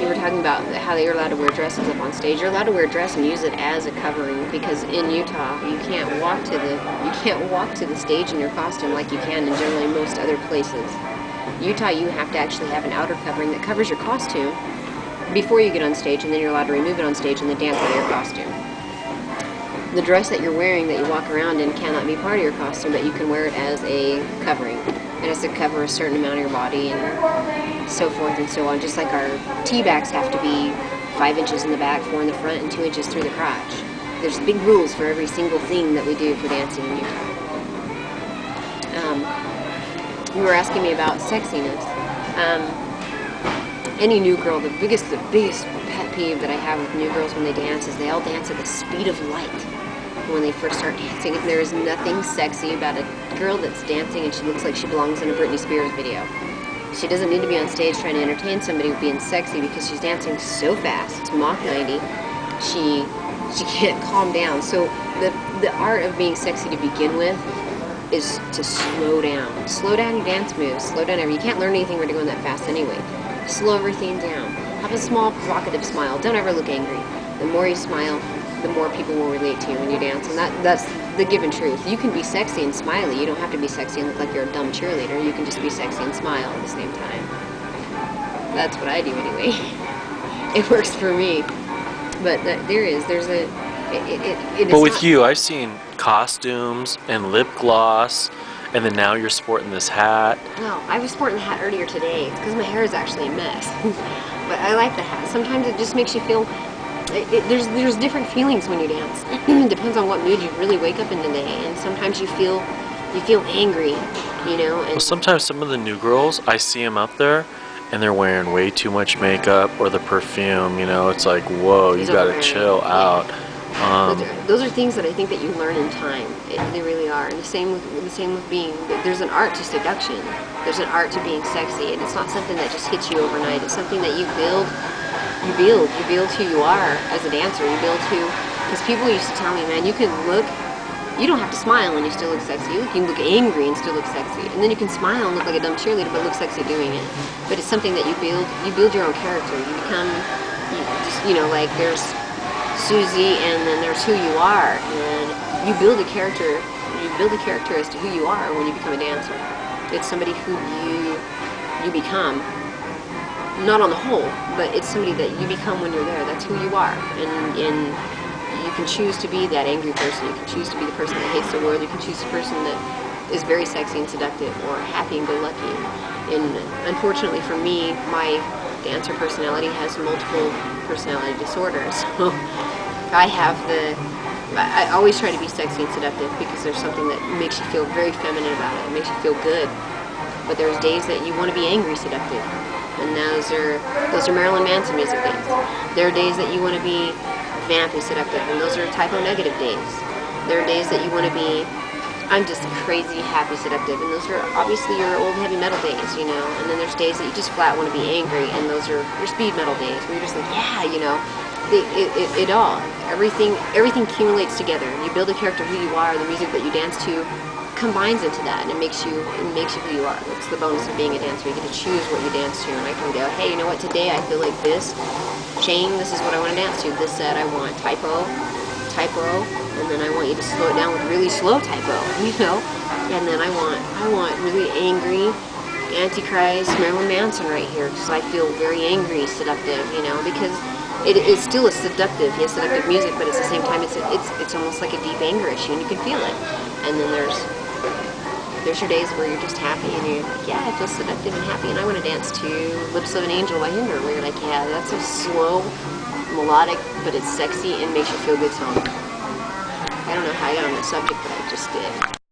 you were talking about how you're allowed to wear dresses up on stage. You're allowed to wear a dress and use it as a covering, because in Utah you can't walk to the stage in your costume like you can in generally most other places. Utah, you have to actually have an outer covering that covers your costume before you get on stage, and then you're allowed to remove it on stage and then dance out of your costume. The dress that you're wearing that you walk around in cannot be part of your costume, but you can wear it as a covering. It has to cover a certain amount of your body and so forth and so on. Just like our tee backs have to be 5 inches in the back, 4 in the front, and 2 inches through the crotch. There's big rules for every single thing that we do for dancing in Utah. You were asking me about sexiness. Any new girl, the biggest pet peeve that I have with new girls when they dance is they all dance at the speed of light when they first start dancing. And there is nothing sexy about a girl that's dancing and she looks like she belongs in a Britney Spears video. She doesn't need to be on stage trying to entertain somebody with being sexy, because she's dancing so fast. It's Mach 90. She can't calm down. So the art of being sexy to begin with is to slow down. Slow down your dance moves. Slow down everything. You can't learn anything when you're going that fast anyway. Slow everything down. Have a small, provocative smile. Don't ever look angry. The more you smile, the more people will relate to you when you dance, and that's the given truth. You can be sexy and smiley. You don't have to be sexy and look like you're a dumb cheerleader. You can just be sexy and smile at the same time. That's what I do anyway. It works for me. But But with you, I've seen costumes and lip gloss, and then now you're sporting this hat. Well, I was sporting the hat earlier today. It's because my hair is actually a mess. But I like the hat. Sometimes it just makes you feel... There's different feelings when you dance. It depends on what mood you really wake up in the day. And sometimes you feel angry, you know. And well, sometimes some of the new girls, I see them up there, and they're wearing way too much makeup or the perfume. You know, it's like, whoa, you gotta chill out. Those are things that I think that you learn in time. They really are. And the same with being. There's an art to seduction. There's an art to being sexy, and it's not something that just hits you overnight. It's something that you build. You build who you are as a dancer. You build who, because people used to tell me, man, you don't have to smile and you still look sexy. You can look angry and still look sexy. And then you can smile and look like a dumb cheerleader but look sexy doing it. But it's something that you build your own character. You become, like there's Susie and then there's who you are. And you build a character as to who you are when you become a dancer. It's somebody who you become. Not on the whole, but it's somebody that you become when you're there. That's who you are. And you can choose to be that angry person. You can choose to be the person that hates the world. You can choose the person that is very sexy and seductive, or happy and go lucky. And unfortunately for me, my dancer personality has multiple personality disorders. So I always try to be sexy and seductive because there's something that makes you feel very feminine about it. It makes you feel good. But there's days that you want to be angry seductive. And those are Marilyn Manson music days. There are days that you want to be vampy seductive, and those are typo negative days. There are days that you want to be, I'm just crazy happy seductive, and those are obviously your old heavy metal days, you know. And then there's days that you just flat want to be angry, and those are your speed metal days, where you're just like, yeah, you know. Everything accumulates together. You build a character who you are. The music that you dance to combines into that, and it makes you who you are. That's the bonus of being a dancer. You get to choose what you dance to, and I can go, hey, you know what, today I feel like this chain, this is what I want to dance to. This set I want typo, and then I want you to slow it down with really slow typo, you know. And then I want really angry Antichrist Marilyn Manson right here, because I feel very angry seductive, you know, because it is still a seductive music, but at the same time it's almost like a deep anger issue, and you can feel it. And then there's your days where you're just happy and you're like, yeah, I feel seductive and happy, and I want to dance to Lips of an Angel by Hinder, where you're like, yeah, that's a slow, melodic, but it's sexy and makes you feel good song. I don't know how I got on the subject, but I just did.